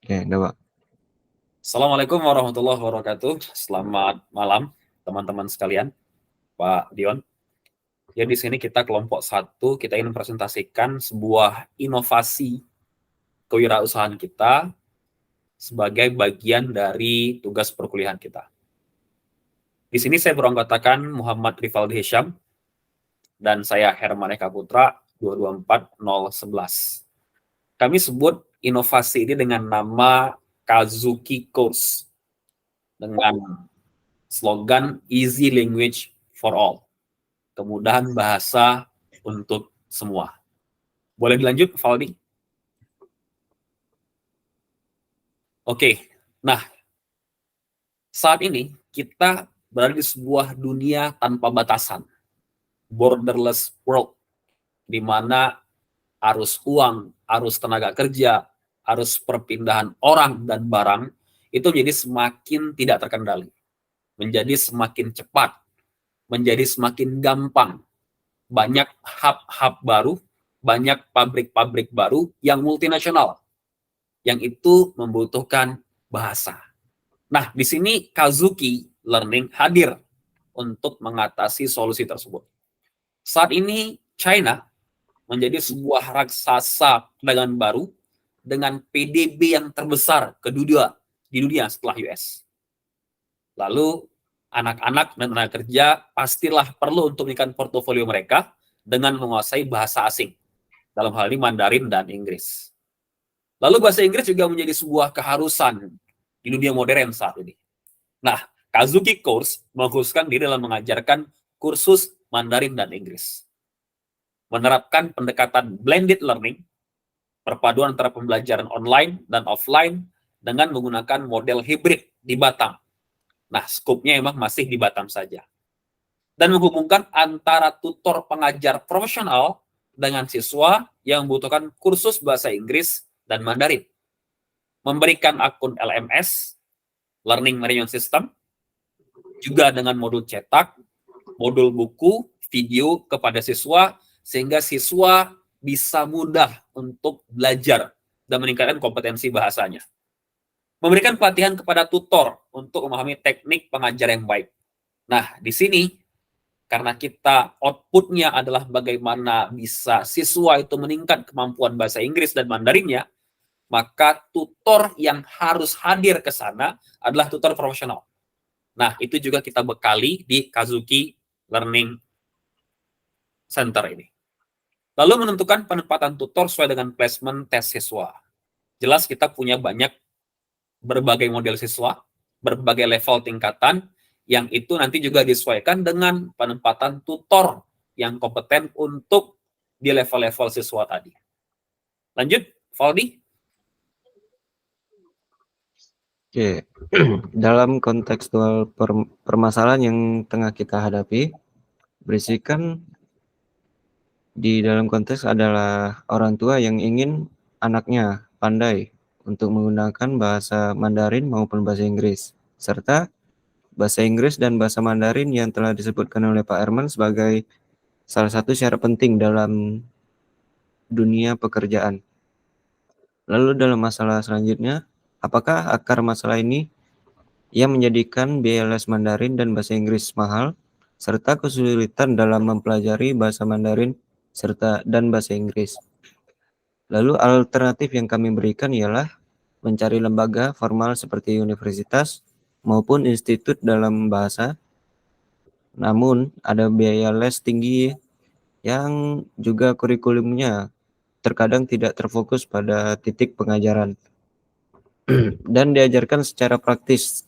Oke, udah Pak. Assalamualaikum warahmatullahi wabarakatuh. Selamat malam teman-teman sekalian, Pak Dion. Ya di sini kita kelompok 1, kita ingin presentasikan sebuah inovasi kewirausahaan kita sebagai bagian dari tugas perkuliahan kita. Di sini saya beranggotakan Muhammad Rifaldi Hisham dan saya Herman Eka Putra 224011. Kami sebut inovasi ini dengan nama Kazuki Course dengan slogan Easy Language for All. Kemudahan bahasa untuk semua. Boleh dilanjut, Valdi? Oke, nah saat ini kita berada di sebuah dunia tanpa batasan, borderless world, di mana arus uang, arus tenaga kerja, arus perpindahan orang dan barang itu menjadi semakin tidak terkendali, menjadi semakin cepat, menjadi semakin gampang. Banyak hub-hub baru, banyak pabrik-pabrik baru yang multinasional, yang itu membutuhkan bahasa. Nah, di sini Kazuki Learning hadir untuk mengatasi solusi tersebut. Saat ini China menjadi sebuah raksasa perdagangan baru dengan PDB yang terbesar di dunia setelah US. Lalu anak-anak dan tenaga kerja pastilah perlu untuk meningkatkan portofolio mereka dengan menguasai bahasa asing, dalam hal ini Mandarin dan Inggris. Lalu bahasa Inggris juga menjadi sebuah keharusan di dunia modern saat ini. Nah, Kazuki Course mengkhususkan diri dalam mengajarkan kursus Mandarin dan Inggris. Menerapkan pendekatan blended learning, perpaduan antara pembelajaran online dan offline dengan menggunakan model hibrid di Batam. Nah, skopnya emang masih di Batam saja. Dan menghubungkan antara tutor pengajar profesional dengan siswa yang membutuhkan kursus bahasa Inggris dan Mandarin. Memberikan akun LMS, Learning Management System, juga dengan modul cetak, modul buku, video kepada siswa, sehingga siswa bisa mudah untuk belajar dan meningkatkan kompetensi bahasanya. Memberikan pelatihan kepada tutor untuk memahami teknik pengajar yang baik. Nah, di sini karena kita outputnya adalah bagaimana bisa siswa itu meningkat kemampuan bahasa Inggris dan Mandarinnya, maka tutor yang harus hadir ke sana adalah tutor profesional. Nah, itu juga kita bekali di Kazuki Learning Center ini. Lalu menentukan penempatan tutor sesuai dengan placement tes siswa. Jelas kita punya banyak berbagai model siswa, berbagai level tingkatan, yang itu nanti juga disesuaikan dengan penempatan tutor yang kompeten untuk di level-level siswa tadi. Lanjut, Valdi. Oke, dalam kontekstual permasalahan yang tengah kita hadapi, berisikan di dalam konteks adalah orang tua yang ingin anaknya pandai untuk menggunakan bahasa Mandarin maupun bahasa Inggris, serta bahasa Inggris dan bahasa Mandarin yang telah disebutkan oleh Pak Herman sebagai salah satu syarat penting dalam dunia pekerjaan. Lalu dalam masalah selanjutnya, apakah akar masalah ini yang menjadikan biaya les Mandarin dan bahasa Inggris mahal, serta kesulitan dalam mempelajari bahasa Mandarin dan bahasa Inggris? Lalu alternatif yang kami berikan ialah mencari lembaga formal seperti universitas maupun institut dalam bahasa. Namun ada biaya les tinggi yang juga kurikulumnya terkadang tidak terfokus pada titik pengajaran dan diajarkan secara praktis.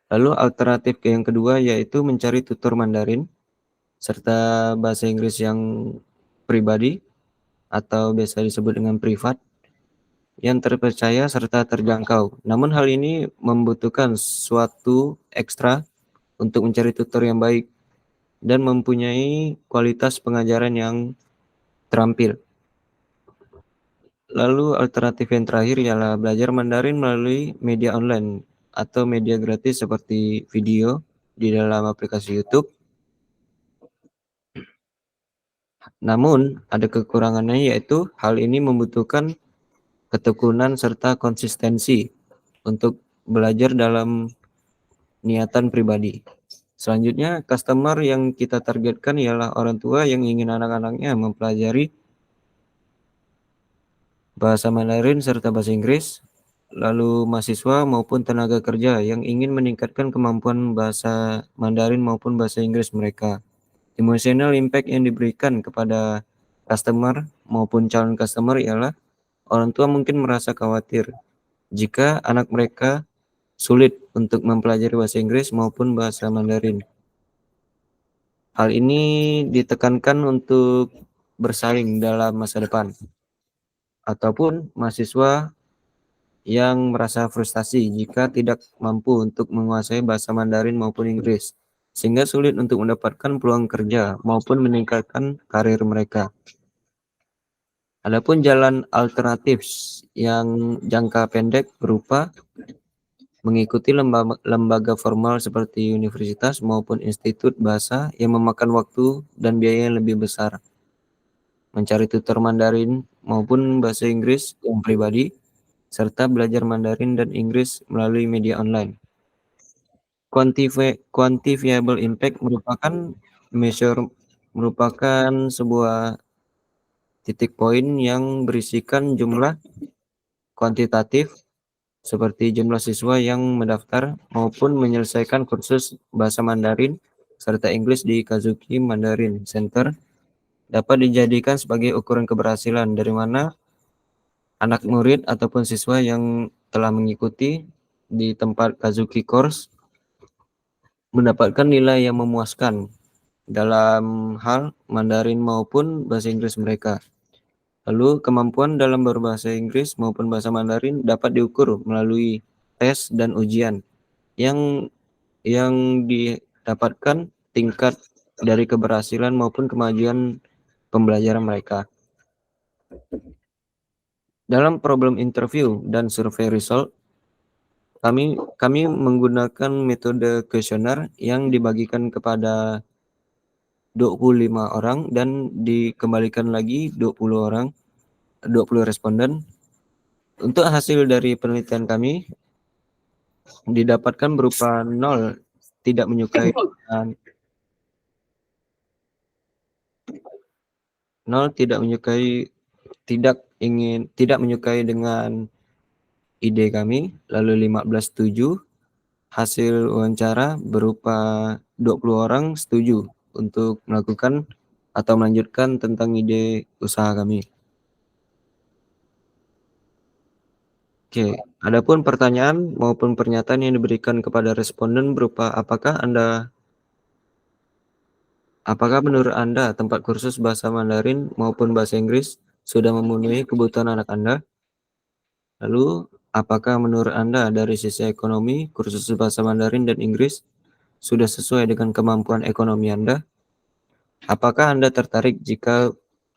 Lalu alternatif yang kedua yaitu mencari tutor Mandarin serta bahasa Inggris yang pribadi atau biasa disebut dengan privat yang terpercaya serta terjangkau. Namun hal ini membutuhkan suatu ekstra untuk mencari tutor yang baik dan mempunyai kualitas pengajaran yang terampil. Lalu alternatif yang terakhir ialah belajar Mandarin melalui media online atau media gratis seperti video di dalam aplikasi YouTube. Namun ada kekurangannya, yaitu hal ini membutuhkan ketekunan serta konsistensi untuk belajar dalam niatan pribadi. Selanjutnya, customer yang kita targetkan ialah orang tua yang ingin anak-anaknya mempelajari bahasa Mandarin serta bahasa Inggris, lalu mahasiswa maupun tenaga kerja yang ingin meningkatkan kemampuan bahasa Mandarin maupun bahasa Inggris mereka. Emotional impact yang diberikan kepada customer maupun calon customer ialah orang tua mungkin merasa khawatir jika anak mereka sulit untuk mempelajari bahasa Inggris maupun bahasa Mandarin. Hal ini ditekankan untuk bersaing dalam masa depan. Ataupun mahasiswa yang merasa frustasi jika tidak mampu untuk menguasai bahasa Mandarin maupun Inggris, sehingga sulit untuk mendapatkan peluang kerja maupun meningkatkan karir mereka. Adapun jalan alternatif yang jangka pendek berupa mengikuti lembaga formal seperti universitas maupun institut bahasa yang memakan waktu dan biaya yang lebih besar. Mencari tutor Mandarin maupun bahasa Inggris yang pribadi, serta belajar Mandarin dan Inggris melalui media online. Quantifiable impact merupakan sebuah titik poin yang berisikan jumlah kuantitatif seperti jumlah siswa yang mendaftar maupun menyelesaikan kursus bahasa Mandarin serta Inggris di Kazuki Mandarin Center dapat dijadikan sebagai ukuran keberhasilan dari mana anak murid ataupun siswa yang telah mengikuti di tempat Kazuki Course mendapatkan nilai yang memuaskan dalam hal Mandarin maupun bahasa Inggris mereka. Lalu kemampuan dalam berbahasa Inggris maupun bahasa Mandarin dapat diukur melalui tes dan ujian yang didapatkan tingkat dari keberhasilan maupun kemajuan pembelajaran mereka. Dalam problem interview dan survei result, kami menggunakan metode kuesioner yang dibagikan kepada 25 orang dan dikembalikan lagi 20 responden. Untuk hasil dari penelitian kami didapatkan berupa 0 tidak menyukai dan 0 tidak menyukai dengan ide kami, lalu 15 setuju. Hasil wawancara berupa 20 orang setuju untuk melakukan atau melanjutkan tentang ide usaha kami. Oke, adapun pertanyaan maupun pernyataan yang diberikan kepada responden berupa apakah menurut Anda tempat kursus bahasa Mandarin maupun bahasa Inggris sudah memenuhi kebutuhan anak Anda? Lalu, apakah menurut Anda dari sisi ekonomi kursus bahasa Mandarin dan Inggris sudah sesuai dengan kemampuan ekonomi Anda? Apakah Anda tertarik jika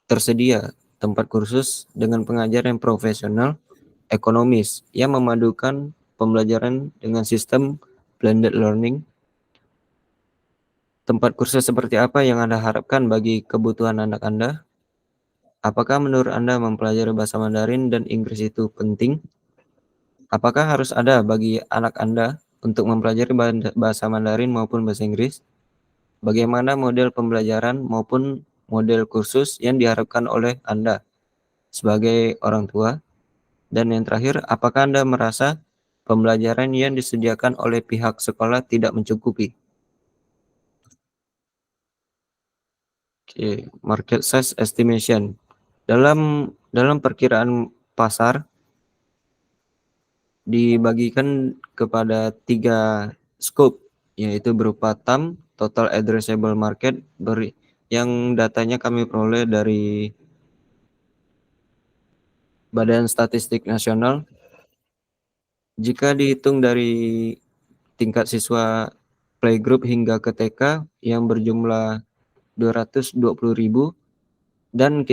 tersedia tempat kursus dengan pengajar yang profesional, ekonomis, yang memadukan pembelajaran dengan sistem blended learning? Tempat kursus seperti apa yang Anda harapkan bagi kebutuhan anak Anda? Apakah menurut Anda mempelajari bahasa Mandarin dan Inggris itu penting? Apakah harus ada bagi anak Anda untuk mempelajari bahasa Mandarin maupun bahasa Inggris? Bagaimana model pembelajaran maupun model kursus yang diharapkan oleh Anda sebagai orang tua? Dan yang terakhir, apakah Anda merasa pembelajaran yang disediakan oleh pihak sekolah tidak mencukupi? Oke, market size estimation. Dalam perkiraan pasar dibagikan kepada 3 scope, yaitu berupa TAM, total addressable market, yang datanya kami peroleh dari Badan Statistik Nasional. Jika dihitung dari tingkat siswa playgroup hingga ke TK yang berjumlah 220.000 dan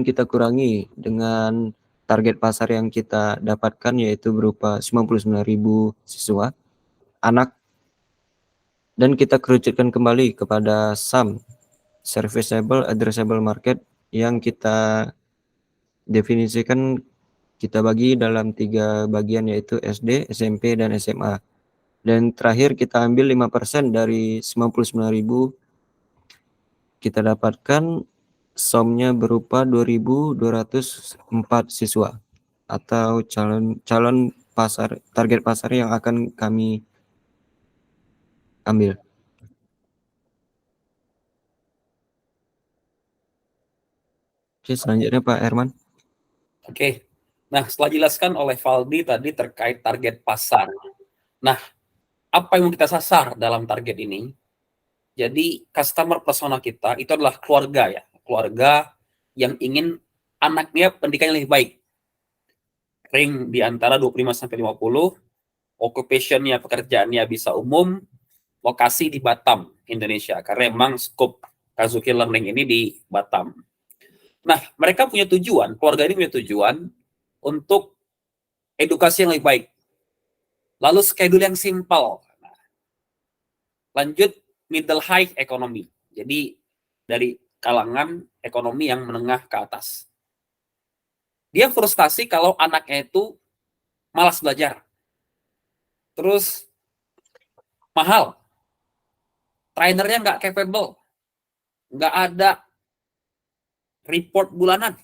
kita kurangi dengan target pasar yang kita dapatkan yaitu berupa 99.000 siswa anak, dan kita kerucutkan kembali kepada SAM, serviceable addressable market, yang kita definisikan Kita bagi dalam 3 bagian, yaitu SD, SMP, dan SMA. Dan terakhir kita ambil 5% dari 99.000, kita dapatkan somnya berupa 2.204 siswa atau calon target pasar yang akan kami ambil. Oke, selanjutnya Pak Herman. Oke. Nah, setelah dijelaskan oleh Valdi tadi terkait target pasar. Nah, apa yang mau kita sasar dalam target ini? Jadi, customer persona kita itu adalah keluarga ya. Keluarga yang ingin anaknya pendidikan yang lebih baik. Ring di antara 25-50, occupation-nya, pekerjaannya bisa umum, lokasi di Batam, Indonesia. Karena memang scope Kazuki Learning ini di Batam. Nah, mereka punya tujuan, keluarga ini punya tujuan untuk edukasi yang lebih baik. Lalu schedule yang simpel. Lanjut, middle high economy. Jadi dari kalangan ekonomi yang menengah ke atas. Dia frustasi kalau anaknya itu malas belajar. Terus mahal. Trainernya nggak capable. Nggak ada report bulanan.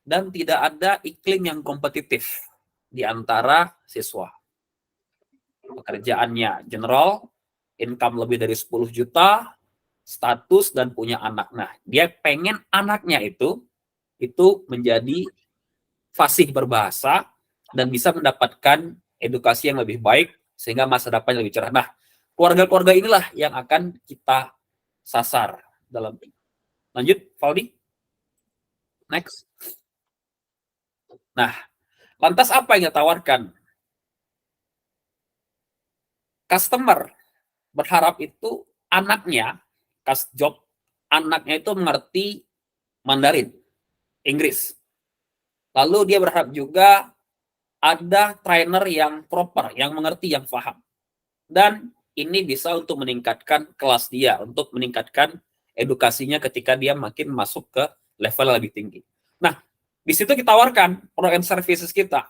Dan tidak ada iklim yang kompetitif di antara siswa. Pekerjaannya general, income lebih dari 10 juta, status, dan punya anak. Nah, dia pengen anaknya itu menjadi fasih berbahasa dan bisa mendapatkan edukasi yang lebih baik sehingga masa depan lebih cerah. Nah, keluarga-keluarga inilah yang akan kita sasar dalam ini. Lanjut, Valdi. Next. Nah, lantas apa yang ditawarkan? Customer berharap itu anaknya, job, anaknya itu mengerti Mandarin, Inggris. Lalu dia berharap juga ada trainer yang proper, yang mengerti, yang paham. Dan ini bisa untuk meningkatkan kelas dia, untuk meningkatkan edukasinya ketika dia makin masuk ke level yang lebih tinggi. Nah, di situ kita tawarkan product and services kita.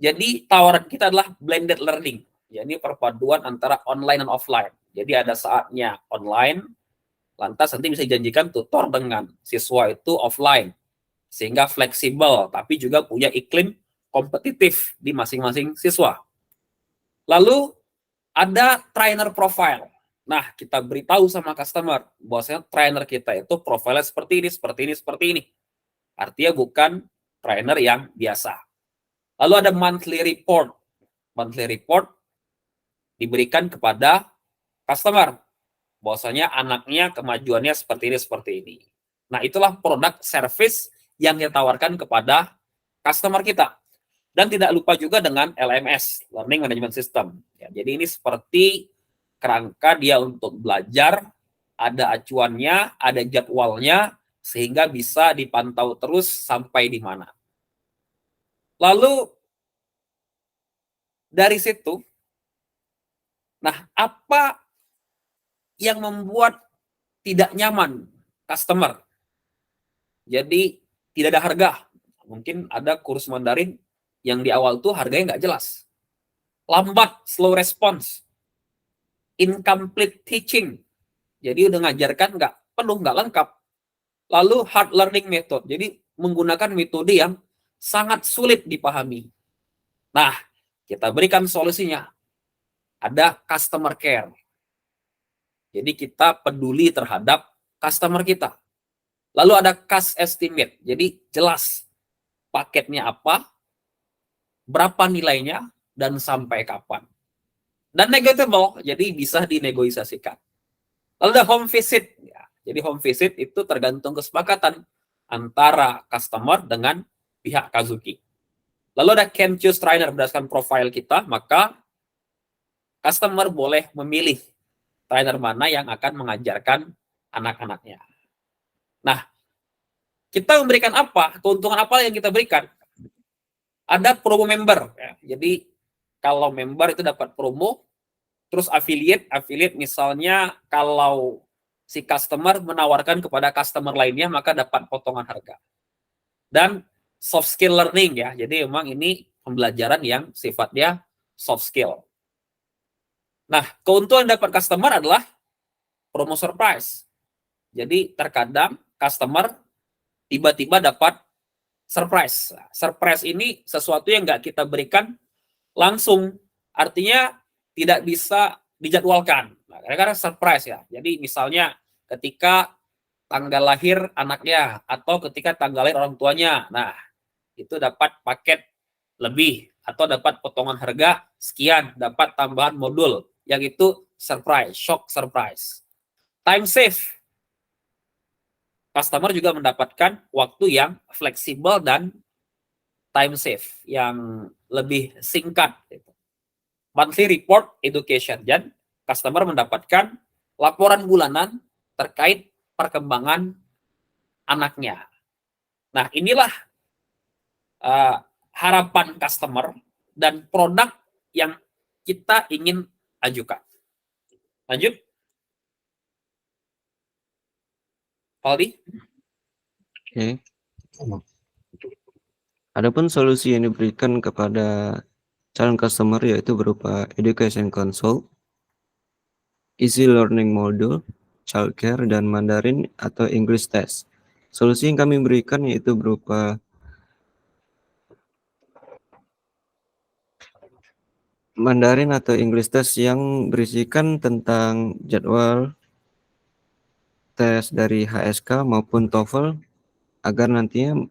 Jadi tawaran kita adalah blended learning. Jadi perpaduan antara online dan offline. Jadi ada saatnya online, lantas nanti bisa dijanjikan tutor dengan siswa itu offline. Sehingga fleksibel, tapi juga punya iklim kompetitif di masing-masing siswa. Lalu ada trainer profile. Nah, kita beritahu sama customer bahwasanya trainer kita itu profilnya seperti ini, seperti ini, seperti ini. Artinya bukan trainer yang biasa. Lalu ada monthly report. Monthly report diberikan kepada customer bahwasanya anaknya kemajuannya seperti ini, seperti ini. Nah, itulah produk service yang ditawarkan kepada customer kita. Dan tidak lupa juga dengan LMS, Learning Management System. Ya, jadi ini seperti kerangka dia untuk belajar, ada acuannya, ada jadwalnya, sehingga bisa dipantau terus sampai di mana. Lalu, dari situ, nah apa yang membuat tidak nyaman customer? Jadi, tidak ada harga. Mungkin ada kurs Mandarin yang di awal tuh harganya nggak jelas. Lambat, slow response. Incomplete teaching. Jadi udah ngajarkan nggak penuh, nggak lengkap. Lalu hard learning method. Jadi menggunakan metode yang sangat sulit dipahami. Nah, kita berikan solusinya. Ada customer care. Jadi kita peduli terhadap customer kita. Lalu ada cost estimate. Jadi jelas paketnya apa, berapa nilainya, dan sampai kapan. Dan negotiable, jadi bisa dinegosiasikan. Lalu ada home visit. Ya, jadi home visit itu tergantung kesepakatan antara customer dengan pihak Kazuki. Lalu ada can choose trainer berdasarkan profil kita, maka customer boleh memilih trainer mana yang akan mengajarkan anak-anaknya. Nah, kita memberikan apa? Keuntungan apa yang kita berikan? Ada promo member. Ya. Jadi kalau member itu dapat promo, terus affiliate misalnya kalau si customer menawarkan kepada customer lainnya maka dapat potongan harga. Dan soft skill learning ya. Jadi memang ini pembelajaran yang sifatnya soft skill. Nah, keuntungan dapat customer adalah promo surprise. Jadi terkadang customer tiba-tiba dapat surprise. Surprise ini sesuatu yang nggak kita berikan langsung. Artinya tidak bisa dijadwalkan. Nah, karena surprise ya. Jadi misalnya ketika tanggal lahir anaknya atau ketika tanggal lahir orang tuanya. Nah, itu dapat paket lebih atau dapat potongan harga sekian, dapat tambahan modul yang itu surprise, shock surprise. Time save. Customer juga mendapatkan waktu yang fleksibel dan time save yang lebih singkat. Monthly report education, dan customer mendapatkan laporan bulanan terkait perkembangan anaknya. Nah, inilah harapan customer dan produk yang kita ingin ajukan. Lanjut, Aldi. Oke. Adapun solusi yang diberikan kepada calon customer yaitu berupa education console, easy learning module, childcare, dan Mandarin atau English test. Solusi yang kami berikan yaitu berupa Mandarin atau English test yang berisikan tentang jadwal tes dari HSK maupun TOEFL agar nantinya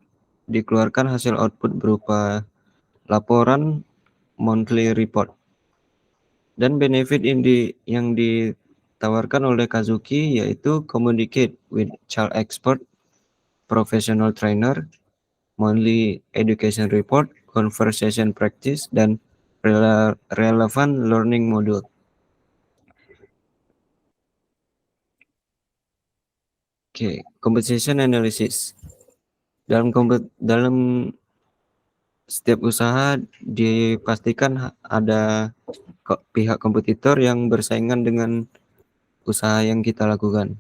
dikeluarkan hasil output berupa laporan monthly report. Dan benefit yang ditawarkan oleh Kazuki yaitu communicate with child expert, professional trainer, monthly education report, conversation practice, dan relevant learning module. Oke, competition analysis. Dalam setiap usaha dipastikan ada pihak kompetitor yang bersaingan dengan usaha yang kita lakukan.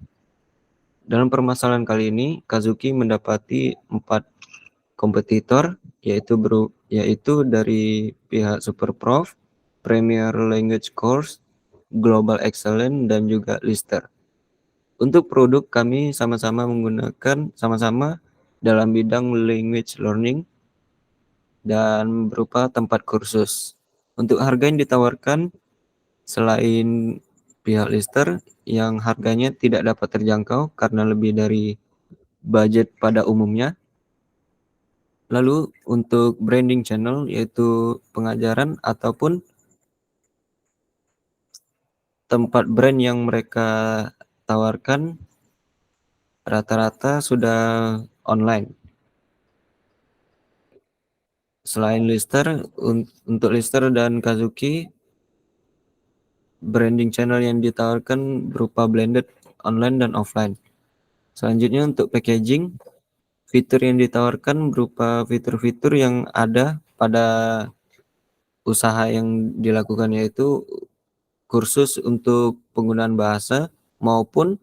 Dalam permasalahan kali ini, Kazuki mendapati 4 kompetitor, yaitu dari pihak Superprof, Premier Language Course, Global Excellence, dan juga Lister. Untuk produk kami sama-sama dalam bidang language learning dan berupa tempat kursus. Untuk harga yang ditawarkan, selain pihak Lister yang harganya tidak dapat terjangkau karena lebih dari budget pada umumnya. Lalu untuk branding channel yaitu pengajaran ataupun tempat brand yang mereka tawarkan rata-rata sudah online. Selain Lister, untuk Lister dan Kazuki, branding channel yang ditawarkan berupa blended online dan offline. Selanjutnya untuk packaging, fitur yang ditawarkan berupa fitur-fitur yang ada pada usaha yang dilakukan, yaitu kursus untuk penggunaan bahasa maupun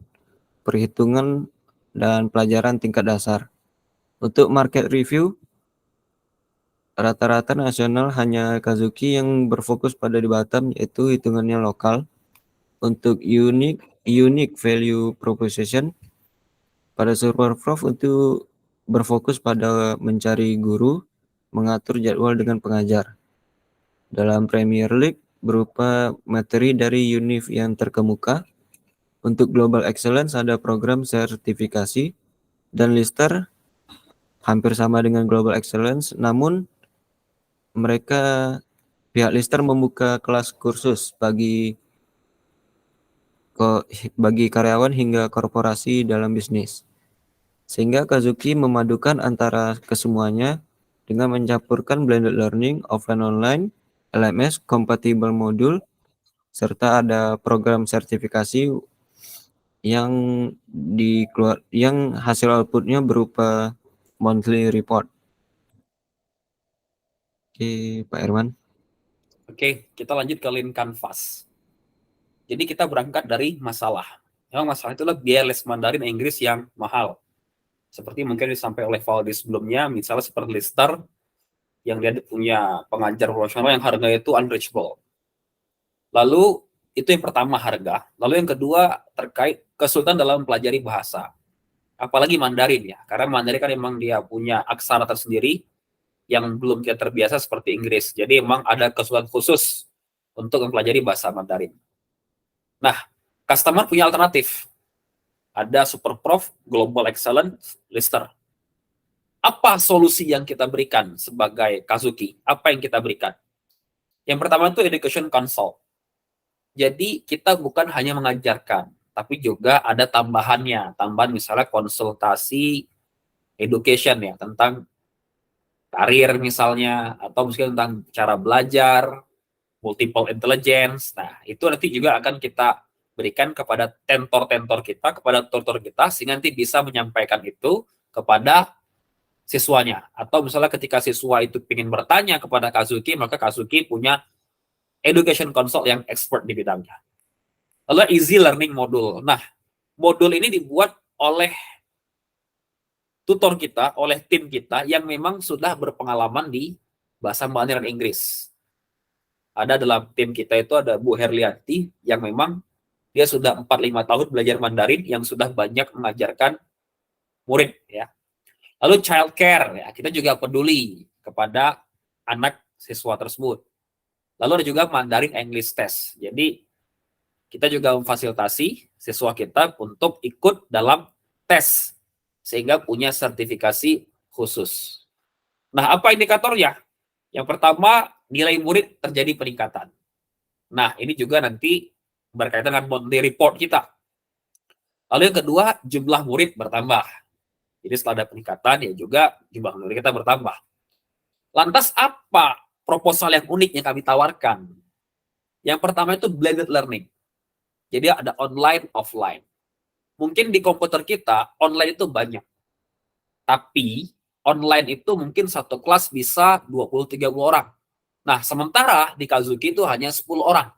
perhitungan dan pelajaran tingkat dasar. Untuk market review, rata-rata nasional hanya Kazuki yang berfokus pada di Batam, yaitu hitungannya lokal. Untuk unique value proposition, pada Superprof untuk berfokus pada mencari guru, mengatur jadwal dengan pengajar. Dalam Premier League berupa materi dari univ yang terkemuka. Untuk Global Excellence ada program sertifikasi, dan Lister hampir sama dengan Global Excellence, namun pihak Lister membuka kelas kursus bagi karyawan hingga korporasi dalam bisnis. Sehingga Kazuki memadukan antara kesemuanya dengan mencampurkan blended learning, offline online, LMS, compatible modul, serta ada program sertifikasi yang hasil outputnya berupa monthly report. Oke, Pak Herman. Oke, kita lanjut ke Lean Canvas. Jadi kita berangkat dari masalah. Memang masalah itulah biaya les Mandarin Inggris yang mahal. Seperti mungkin disampaikan oleh Valdi sebelumnya, misalnya seperti Lister, yang dia punya pengajar profesional yang harganya itu unreachable. Lalu itu yang pertama, harga. Lalu yang kedua terkait kesulitan dalam mempelajari bahasa. Apalagi Mandarin ya, karena Mandarin kan memang dia punya aksara tersendiri yang belum kita terbiasa seperti Inggris. Jadi memang ada kesulitan khusus untuk mempelajari bahasa Mandarin. Nah, customer punya alternatif. Ada Superprof, Global Excellent, Lister. Apa solusi yang kita berikan sebagai Kazuki? Apa yang kita berikan? Yang pertama itu education consult. Jadi kita bukan hanya mengajarkan, tapi juga ada tambahannya. Tambahan misalnya konsultasi education ya, tentang karir misalnya, atau mungkin tentang cara belajar, multiple intelligence. Nah, itu nanti juga akan kita berikan kepada tentor-tentor kita, kepada tutor kita, sehingga nanti bisa menyampaikan itu kepada siswanya. Atau misalnya ketika siswa itu ingin bertanya kepada Kazuki, maka Kazuki punya education consult yang expert di bidangnya. Lalu easy learning module. Nah, modul ini dibuat oleh tutor kita, oleh tim kita yang memang sudah berpengalaman di bahasa Mandarin Inggris. Ada dalam tim kita itu ada Bu Herlianti yang memang dia sudah 4-5 tahun belajar Mandarin yang sudah banyak mengajarkan murid ya. Lalu child care ya, kita juga peduli kepada anak siswa tersebut. Lalu ada juga Mandarin English Test. Jadi kita juga memfasilitasi siswa kita untuk ikut dalam tes sehingga punya sertifikasi khusus. Nah, apa indikatornya? Yang pertama, nilai murid terjadi peningkatan. Nah, ini juga nanti berkaitan dengan monthly report kita. Lalu yang kedua, jumlah murid bertambah. Jadi setelah ada peningkatan, ya juga jumlah murid kita bertambah. Lantas apa proposal yang unik yang kami tawarkan? Yang pertama itu blended learning. Jadi ada online, offline. Mungkin di komputer kita, online itu banyak. Tapi online itu mungkin satu kelas bisa 20-30 orang. Nah, sementara di Kazuki itu hanya 10 orang.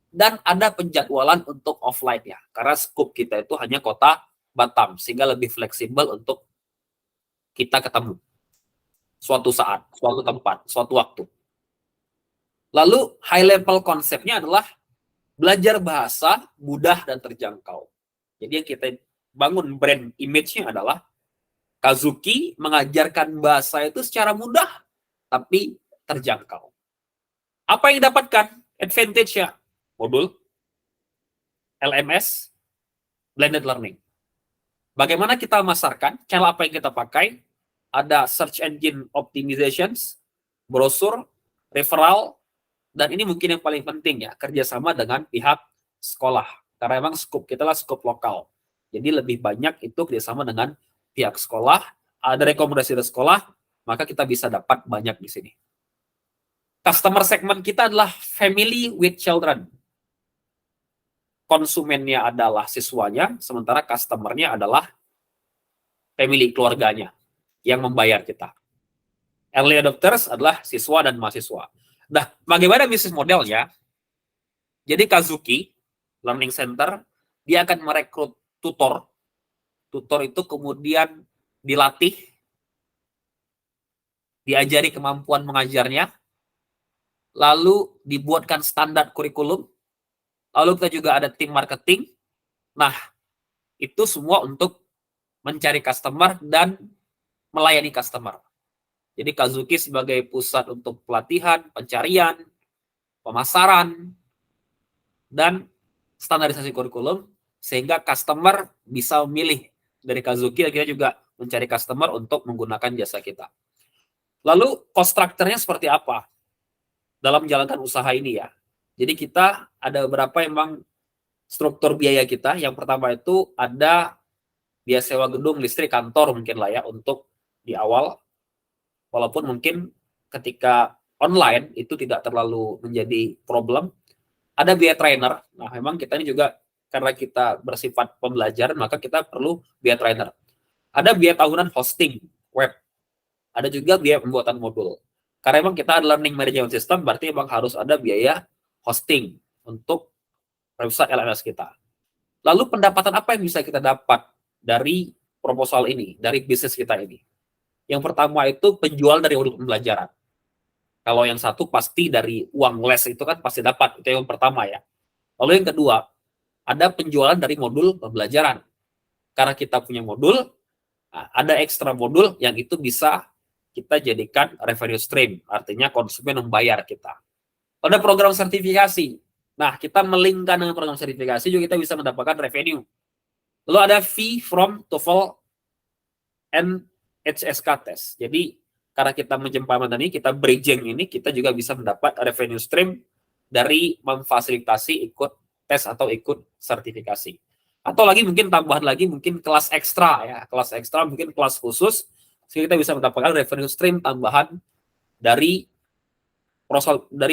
Dan ada penjadwalan untuk offline ya. Karena scope kita itu hanya kota Batam. Sehingga lebih fleksibel untuk kita ketemu. Suatu saat, suatu tempat, suatu waktu. Lalu high level konsepnya adalah belajar bahasa mudah dan terjangkau. Jadi yang kita bangun brand image-nya adalah Kazuki mengajarkan bahasa itu secara mudah tapi terjangkau. Apa yang didapatkan? Advantage-nya modul LMS blended learning. Bagaimana kita memasarkan? Cara apa yang kita pakai? Ada search engine optimizations, brosur, referral, dan ini mungkin yang paling penting ya, kerjasama dengan pihak sekolah. Karena memang skop kita lah skop lokal. Jadi lebih banyak itu kerjasama dengan pihak sekolah, ada rekomendasi dari sekolah, maka kita bisa dapat banyak di sini. Customer segment kita adalah family with children. Konsumennya adalah siswanya, sementara customernya adalah family, keluarganya yang membayar kita. Early adopters adalah siswa dan mahasiswa. Nah, bagaimana bisnis modelnya? Jadi Kazuki Learning Center, dia akan merekrut tutor. Tutor itu kemudian dilatih, diajari kemampuan mengajarnya, lalu dibuatkan standar kurikulum, lalu kita juga ada tim marketing. Nah, itu semua untuk mencari customer dan melayani customer. Jadi Kazuki sebagai pusat untuk pelatihan, pencarian, pemasaran, dan standarisasi kurikulum, sehingga customer bisa memilih dari Kazuki, dan kita juga mencari customer untuk menggunakan jasa kita. Lalu cost structure-nya seperti apa dalam menjalankan usaha ini ya? Jadi kita ada beberapa emang struktur biaya kita. Yang pertama itu ada biaya sewa gedung, listrik, kantor mungkin lah ya untuk di awal. Walaupun mungkin ketika online itu tidak terlalu menjadi problem. Ada biaya trainer. Nah, memang kita ini juga karena kita bersifat pembelajaran, maka kita perlu biaya trainer. Ada biaya tahunan hosting web. Ada juga biaya pembuatan modul. Karena memang kita ada learning management system, berarti memang harus ada biaya hosting untuk website LMS kita. Lalu pendapatan apa yang bisa kita dapat dari proposal ini, dari bisnis kita ini. Yang pertama itu penjual dari modul pembelajaran. Kalau yang satu pasti dari uang les itu kan pasti dapat, itu yang pertama ya. Lalu yang kedua, ada penjualan dari modul pembelajaran. Karena kita punya modul, ada ekstra modul yang itu bisa kita jadikan revenue stream, artinya konsumen membayar kita. Ada program sertifikasi. Nah, kita melingkan dengan program sertifikasi juga kita bisa mendapatkan revenue. Lalu ada fee from TOEFL and HSK test. Jadi karena kita menjemput ini, kita bridging ini, kita juga bisa mendapat revenue stream dari memfasilitasi ikut tes atau ikut sertifikasi. Atau lagi mungkin tambahan lagi mungkin kelas ekstra ya, kelas ekstra mungkin kelas khusus, sehingga kita bisa mendapatkan revenue stream tambahan dari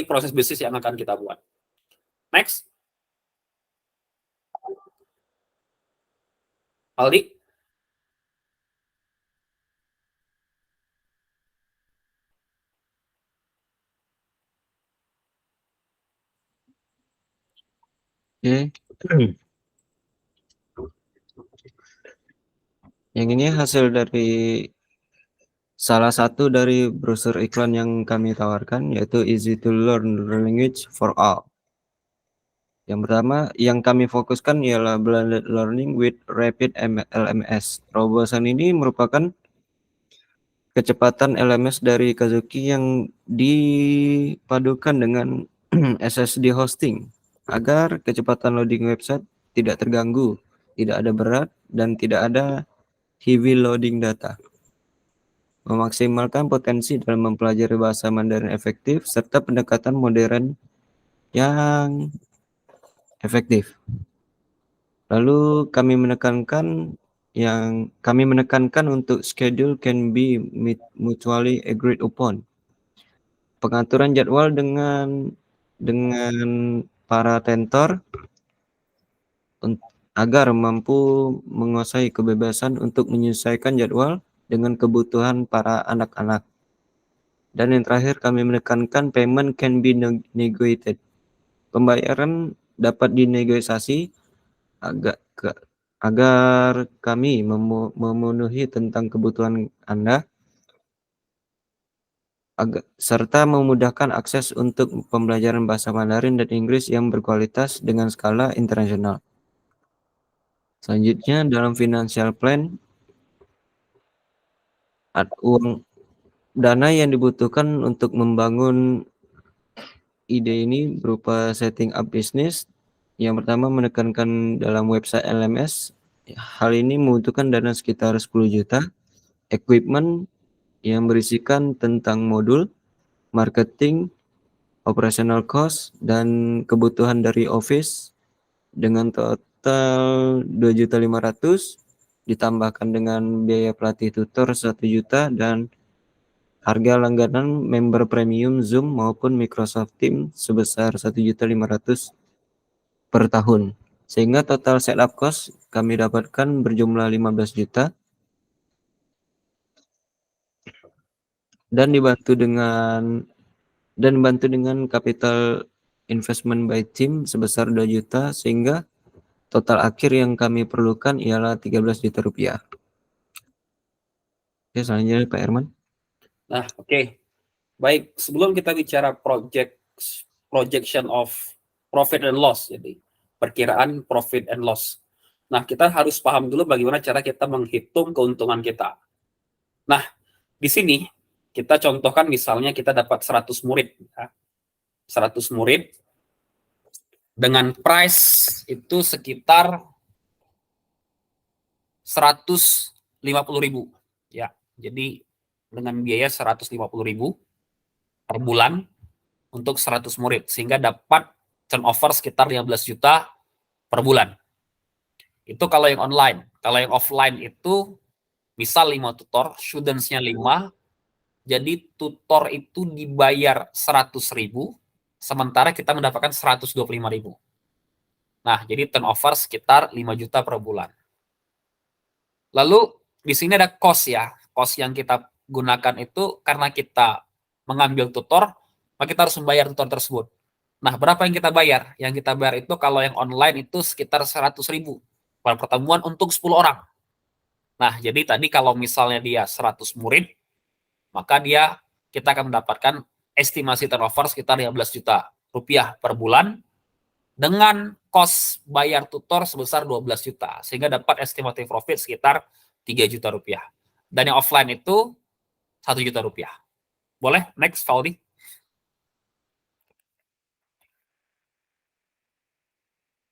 proses bisnis yang akan kita buat. Next. Aldi. Oke. Yang ini hasil dari salah satu dari brosur iklan yang kami tawarkan, yaitu Easy to Learn Language for All. Yang pertama, yang kami fokuskan ialah Blended Learning with Rapid LMS. Terobosan ini merupakan kecepatan LMS dari Kazuki yang dipadukan dengan SSD hosting agar kecepatan loading website tidak terganggu, tidak ada berat, dan tidak ada heavy loading data. Memaksimalkan potensi dalam mempelajari bahasa Mandarin efektif serta pendekatan modern yang efektif. Lalu kami menekankan untuk schedule can be mutually agreed upon. Pengaturan jadwal dengan para tentor agar mampu menguasai kebebasan untuk menyesuaikan jadwal dengan kebutuhan para anak-anak. Dan yang terakhir, kami menekankan payment can be negotiated. Pembayaran dapat dinegosiasi agar kami memenuhi tentang kebutuhan Anda, serta memudahkan akses untuk pembelajaran bahasa Mandarin dan Inggris yang berkualitas dengan skala internasional. Selanjutnya, dalam financial plan, dana yang dibutuhkan untuk membangun ide ini berupa setting up bisnis. Yang pertama, menekankan dalam website LMS. Hal ini membutuhkan dana sekitar 10 juta. Equipment yang berisikan tentang modul, marketing, operational cost, dan kebutuhan dari office dengan total 2.500.000 ditambahkan dengan biaya pelatih tutor 1 juta dan harga langganan member premium Zoom maupun Microsoft Teams sebesar 1.500.000 per tahun. Sehingga total setup cost kami dapatkan berjumlah 15 juta dan dibantu dengan capital investment by team sebesar 2 juta sehingga total akhir yang kami perlukan ialah 13 juta rupiah. Oke, selanjutnya Pak Herman. Nah, oke. Baik, sebelum kita bicara projection of profit and loss, jadi perkiraan profit and loss. Nah, kita harus paham dulu bagaimana cara kita menghitung keuntungan kita. Nah, di sini kita contohkan misalnya kita dapat 100 murid. Ya. 100 murid dengan price itu sekitar 150.000. Ya, jadi dengan biaya 150.000 per bulan untuk 100 murid, sehingga dapat turnover sekitar 15 juta per bulan. Itu kalau yang online. Kalau yang offline itu misal 5 tutor, students-nya 5, jadi tutor itu dibayar 100.000, sementara kita mendapatkan 125.000. Nah, jadi turnover sekitar 5 juta per bulan. Lalu di sini ada cost ya. Cost yang kita gunakan itu karena kita mengambil tutor, maka kita harus membayar tutor tersebut. Nah, berapa yang kita bayar? Yang kita bayar itu kalau yang online itu sekitar 100.000 per pertemuan untuk 10 orang. Nah, jadi tadi kalau misalnya dia 100 murid, maka kita akan mendapatkan estimasi turnover sekitar 15 juta rupiah per bulan dengan cost bayar tutor sebesar 12 juta, sehingga dapat estimated profit sekitar 3 juta rupiah. Dan yang offline itu 1 juta rupiah. Boleh? Next, Valdi.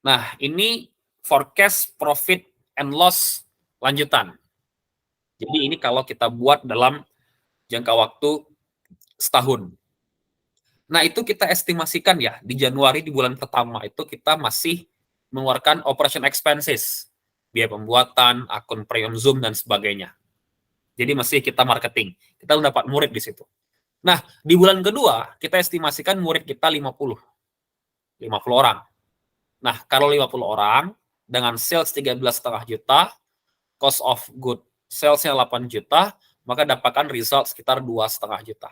Nah, ini forecast profit and loss lanjutan. Jadi ini kalau kita buat dalam jangka waktu setahun. Nah, itu kita estimasikan ya, di Januari di bulan pertama itu kita masih mengeluarkan operation expenses, biaya pembuatan, akun premium Zoom, dan sebagainya. Jadi masih kita marketing. Kita mendapat murid di situ. Nah, di bulan kedua, kita estimasikan murid kita 50 orang. Nah, kalau 50 orang, dengan sales 13,5 juta, cost of good sales-nya 8 juta, maka dapatkan result sekitar 2,5 juta.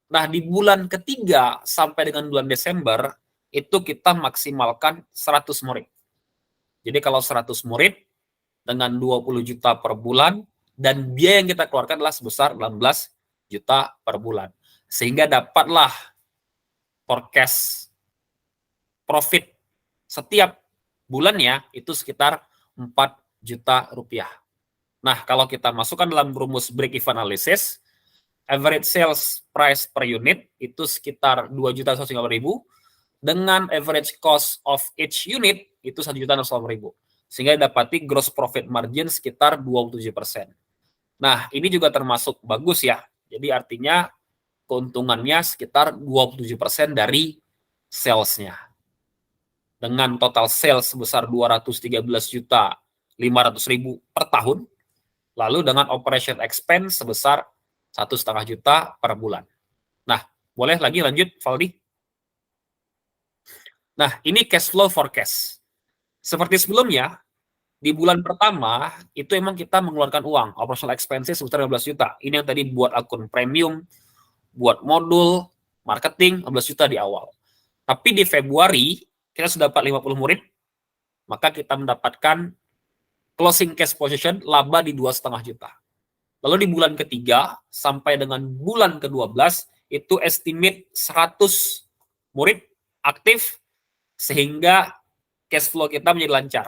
Nah, di bulan ketiga sampai dengan bulan Desember, itu kita maksimalkan 100 murid. Jadi kalau 100 murid, dengan 20 juta per bulan, dan biaya yang kita keluarkan adalah sebesar 16 juta per bulan. Sehingga dapatlah forecast profit setiap bulannya itu sekitar 4 juta rupiah. Nah, kalau kita masukkan dalam rumus break-even analysis, average sales price per unit itu sekitar 2.150.000 dengan average cost of each unit itu 1.600.000. Sehingga dapati gross profit margin sekitar 27%. Nah, ini juga termasuk bagus ya. Jadi artinya keuntungannya sekitar 27% dari sales-nya. Dengan total sales sebesar 213 juta 500.000 per tahun, lalu dengan operation expense sebesar 1,5 juta per bulan. Nah, boleh lagi lanjut, Valdi? Nah, ini cash flow forecast. Seperti sebelumnya, di bulan pertama, itu emang kita mengeluarkan uang, operational expenses sebesar 15 juta. Ini yang tadi buat akun premium, buat modul, marketing, 15 juta di awal. Tapi di Februari, kita sudah dapat 50 murid, maka kita mendapatkan closing cash position laba di 2,5 juta. Lalu di bulan ketiga sampai dengan bulan ke-12 itu estimate 100 murid aktif sehingga cash flow kita menjadi lancar.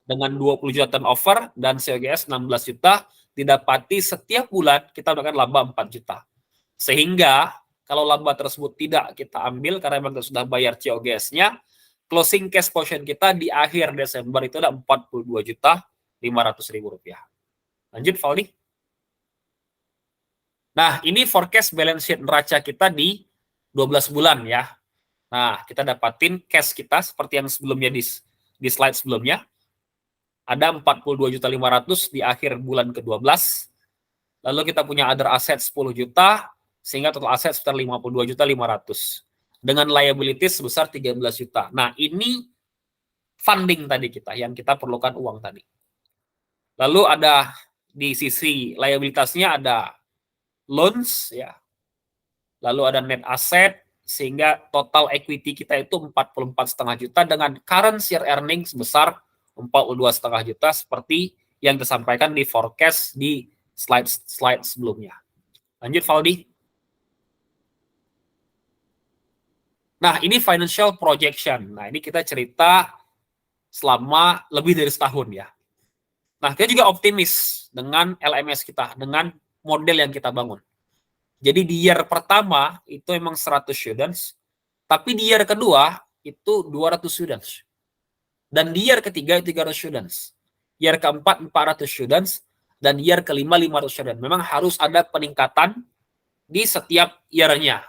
Dengan 20 juta turnover dan COGS 16 juta didapati setiap bulan kita mendapatkan laba 4 juta. Sehingga kalau laba tersebut tidak kita ambil karena memang kita sudah bayar COGS-nya, closing cash position kita di akhir Desember itu ada 42 juta 500.000 rupiah. Lanjut, Valdi. Nah, ini forecast balance sheet neraca kita di 12 bulan ya. Nah, kita dapatin cash kita seperti yang sebelumnya di slide sebelumnya. Ada 42.500.000 di akhir bulan ke-12. Lalu kita punya other asset 10 juta, sehingga total aset sekitar 52.500.000. Dengan liabilities sebesar 13 juta. Nah, ini funding tadi kita, yang kita perlukan uang tadi. Lalu ada di sisi liabilitasnya ada loans ya. Lalu ada net asset sehingga total equity kita itu 44,5 juta dengan current share earning sebesar 42,5 juta seperti yang disampaikan di forecast di slide sebelumnya. Lanjut, Valdi. Nah, ini financial projection. Nah, ini kita cerita selama lebih dari setahun ya. Nah, kita juga optimis dengan LMS kita, dengan model yang kita bangun. Jadi di year pertama itu emang 100 students, tapi di year kedua itu 200 students. Dan di year ketiga itu 300 students. Year keempat 400 students, dan year kelima 500 students. Memang harus ada peningkatan di setiap year-nya.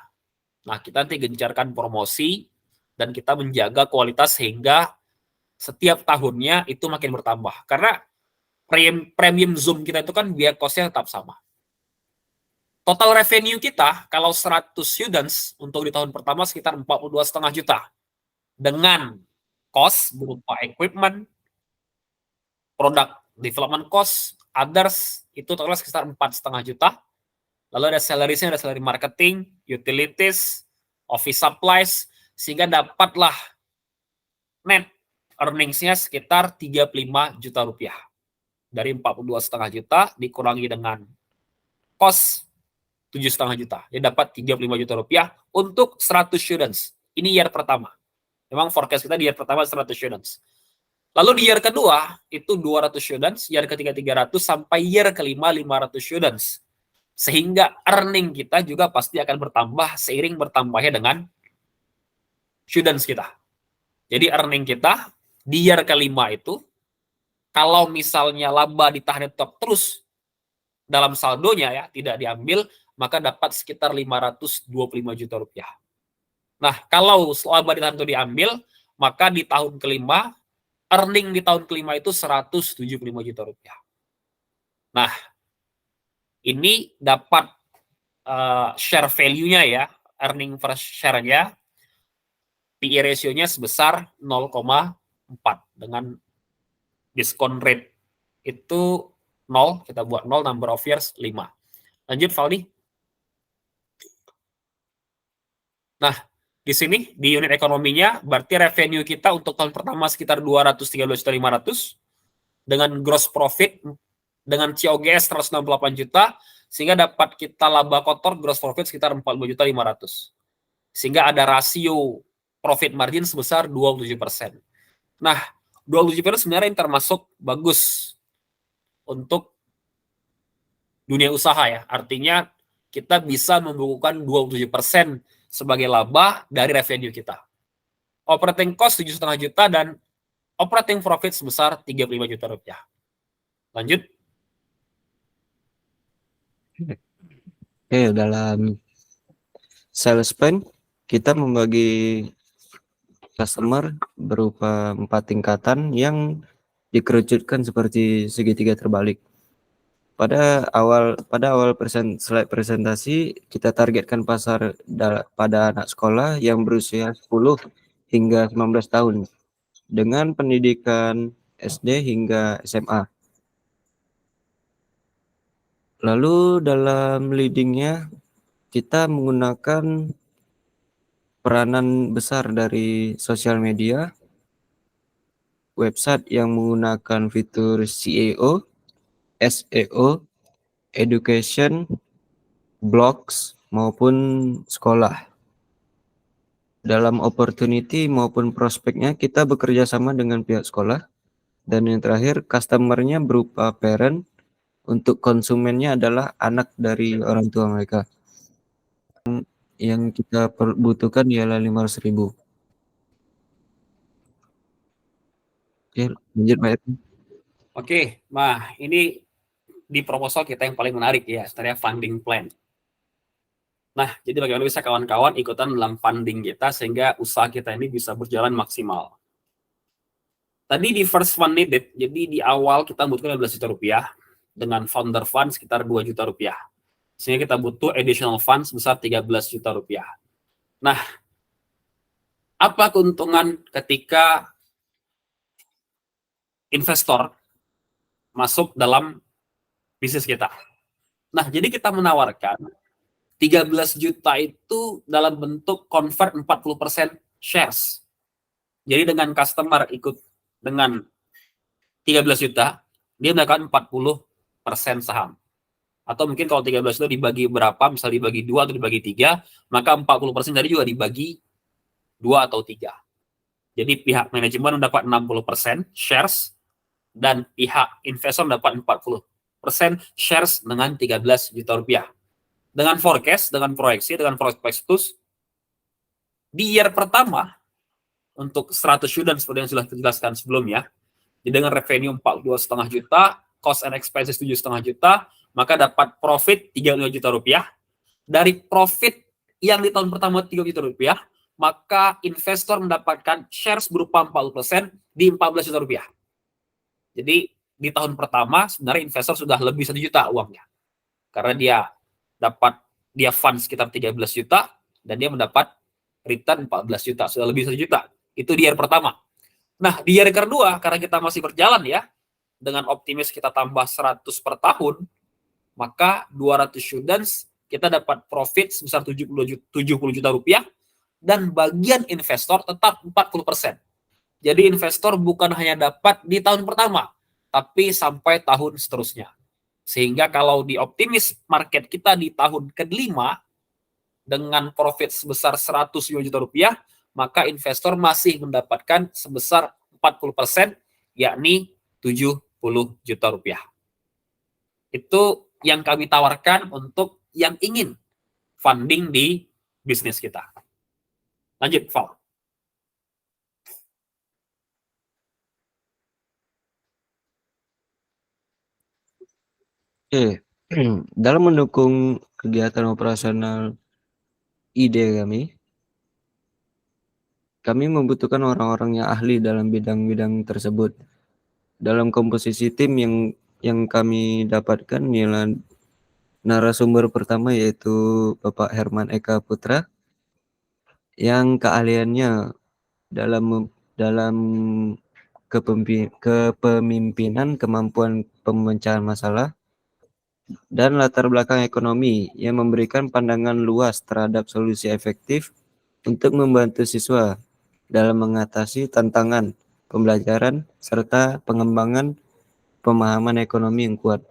Nah, kita nanti gencarkan promosi, dan kita menjaga kualitas sehingga setiap tahunnya itu makin bertambah. Karena premium Zoom kita itu kan biaya cost-nya tetap sama. Total revenue kita kalau 100 students untuk di tahun pertama sekitar 42,5 juta. Dengan cost berupa equipment, product development cost, others itu total sekitar 4,5 juta. Lalu ada salariesnya, ada salary marketing, utilities, office supplies, sehingga dapatlah net earnings-nya sekitar 35 juta rupiah. Dari 42,5 juta dikurangi dengan cost 7,5 juta. Dia dapat 35 juta rupiah untuk 100 students. Ini year pertama. Memang forecast kita di year pertama 100 students. Lalu di year kedua itu 200 students, year ketiga 300, sampai year kelima 500 students. Sehingga earning kita juga pasti akan bertambah seiring bertambahnya dengan students kita. Jadi earning kita di year kelima itu, kalau misalnya laba ditahan top terus dalam saldonya ya, tidak diambil, maka dapat sekitar 525 juta rupiah. Nah, kalau laba ditahan itu diambil, maka di tahun kelima, earning di tahun kelima itu 175 juta rupiah. Nah, ini dapat share value-nya ya, earning per share-nya, PE ratio-nya sebesar 0,4 dengan diskon rate itu 0, kita buat 0, number of years 5. Lanjut, Valdi. Nah, di sini, di unit ekonominya, berarti revenue kita untuk tahun pertama sekitar 213.500.000, dengan gross profit, dengan COGS 168 juta, sehingga dapat kita laba kotor gross profit sekitar 40.500.000. Sehingga ada rasio profit margin sebesar 27%. Nah, 27% sebenarnya yang termasuk bagus untuk dunia usaha ya. Artinya kita bisa membukukan 27% sebagai laba dari revenue kita. Operating cost 7,5 juta dan operating profit sebesar 35 juta rupiah. Lanjut. Oke, dalam sales spend kita membagi customer berupa 4 tingkatan yang dikerucutkan seperti segitiga terbalik. Pada awal slide presentasi, kita targetkan pasar pada anak sekolah yang berusia 10 hingga 19 tahun dengan pendidikan SD hingga SMA. Lalu dalam leadingnya kita menggunakan peranan besar dari sosial media, website yang menggunakan fitur SEO, SEO, education, blogs, maupun sekolah. Dalam opportunity maupun prospeknya, kita bekerja sama dengan pihak sekolah. Dan yang terakhir, customer-nya berupa parent, untuk konsumennya adalah anak dari orang tua mereka. Yang kita butuhkan ialah 500.000. Oke, lanjut Pak Erwin. Oke, nah ini di proposal kita yang paling menarik ya, sebenarnya funding plan. Nah, jadi bagaimana bisa kawan-kawan ikutan dalam funding kita sehingga usaha kita ini bisa berjalan maksimal. Tadi di first fund needed, jadi di awal kita butuhkan 15 juta rupiah, dengan founder fund sekitar 2 juta rupiah. Sehingga kita butuh additional fund sebesar 13 juta rupiah. Nah, apa keuntungan ketika investor masuk dalam bisnis kita? Nah, jadi kita menawarkan 13 juta itu dalam bentuk convert 40% shares. Jadi dengan customer ikut dengan 13 juta, dia mendapatkan 40% saham. Atau mungkin kalau 13 itu dibagi berapa, misalnya dibagi 2 atau dibagi 3, maka 40% tadi juga dibagi 2 atau 3. Jadi pihak manajemen mendapat 60% shares, dan pihak investor mendapat 40% shares dengan 13 juta rupiah. Dengan forecast, dengan proyeksi, dengan prospektus, di year pertama, untuk 100 student seperti yang sudah dijelaskan sebelumnya, dengan revenue 42,5 juta, cost and expenses 7,5 juta, maka dapat profit 35 juta rupiah. Dari profit yang di tahun pertama 3 juta rupiah, maka investor mendapatkan shares berupa 40% di 14 juta rupiah. Jadi di tahun pertama sebenarnya investor sudah lebih 1 juta uangnya. Karena dia fund sekitar 13 juta, dan dia mendapat return 14 juta, sudah lebih 1 juta. Itu di year pertama. Nah, di year kedua, karena kita masih berjalan ya, dengan optimis kita tambah 100 per tahun, maka 200 students kita dapat profit sebesar 70 juta rupiah, dan bagian investor tetap 40%. Jadi investor bukan hanya dapat di tahun pertama, tapi sampai tahun seterusnya. Sehingga kalau di optimis market kita di tahun ke-5 dengan profit sebesar 105 juta rupiah, maka investor masih mendapatkan sebesar 40%, yakni 70 juta rupiah. Itu yang kami tawarkan untuk yang ingin funding di bisnis kita. Lanjut, Val. Oke, dalam mendukung kegiatan operasional ide kami membutuhkan orang-orang yang ahli dalam bidang-bidang tersebut. Dalam komposisi tim yang kami dapatkan ialah narasumber pertama yaitu Bapak Herman Eka Putra yang keahliannya dalam kepemimpinan, kemampuan pemecahan masalah, dan latar belakang ekonomi yang memberikan pandangan luas terhadap solusi efektif untuk membantu siswa dalam mengatasi tantangan pembelajaran serta pengembangan pemahaman ekonomi yang kuat.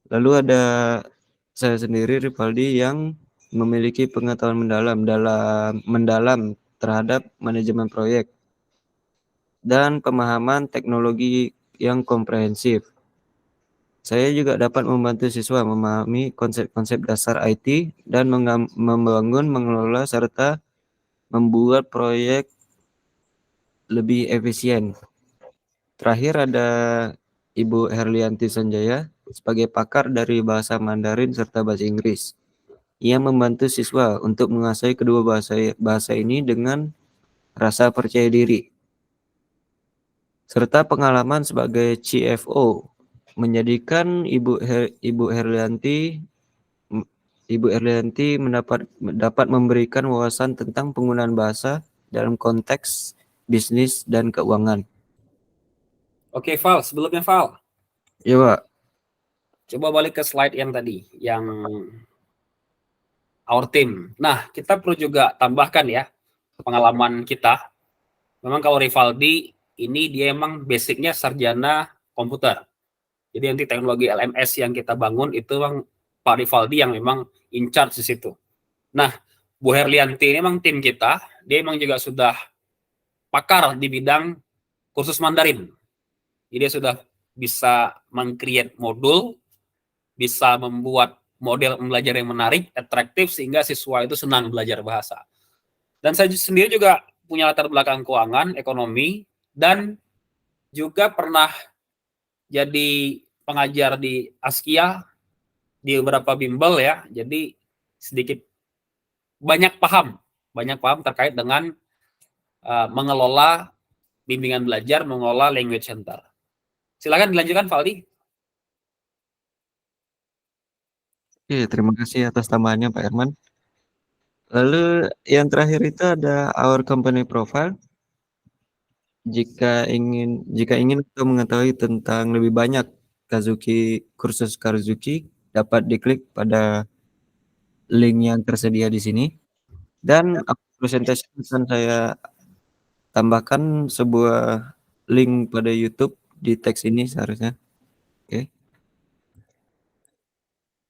Lalu ada saya sendiri, Rivaldi, yang memiliki pengetahuan mendalam terhadap manajemen proyek dan pemahaman teknologi yang komprehensif. Saya juga dapat membantu siswa memahami konsep-konsep dasar IT dan membangun, mengelola, serta membuat proyek lebih efisien. Terakhir ada Ibu Herlianti Sanjaya sebagai pakar dari bahasa Mandarin serta bahasa Inggris. Ia membantu siswa untuk menguasai kedua bahasa ini dengan rasa percaya diri. Serta pengalaman sebagai CFO menjadikan Ibu Herlianti dapat memberikan wawasan tentang penggunaan bahasa dalam konteks bisnis dan keuangan. Oke, Val. Sebelumnya, Val. Ya, Pak. Coba balik ke slide yang tadi, yang our team. Nah, kita perlu juga tambahkan ya, pengalaman kita. Memang kalau Rivaldi, ini dia emang basicnya sarjana komputer. Jadi nanti teknologi LMS yang kita bangun itu memang Pak Rivaldi yang memang in charge di situ. Nah, Bu Herlianti ini memang tim kita, dia memang juga sudah pakar di bidang kursus Mandarin. Jadi dia sudah bisa meng-create modul, bisa membuat model belajar yang menarik, atraktif, sehingga siswa itu senang belajar bahasa. Dan saya sendiri juga punya latar belakang keuangan, ekonomi, dan juga pernah jadi pengajar di Askia, di beberapa bimbel ya. Jadi sedikit banyak paham terkait dengan mengelola bimbingan belajar, mengelola language center. Silakan dilanjutkan, Valdi. Oke, terima kasih atas tambahannya, Pak Herman. Lalu yang terakhir itu ada our company profile. Jika ingin untuk mengetahui tentang lebih banyak kursus Kazuki, dapat diklik pada link yang tersedia di sini. Dan presentasi akan saya tambahkan sebuah link pada YouTube di teks ini seharusnya. Oke.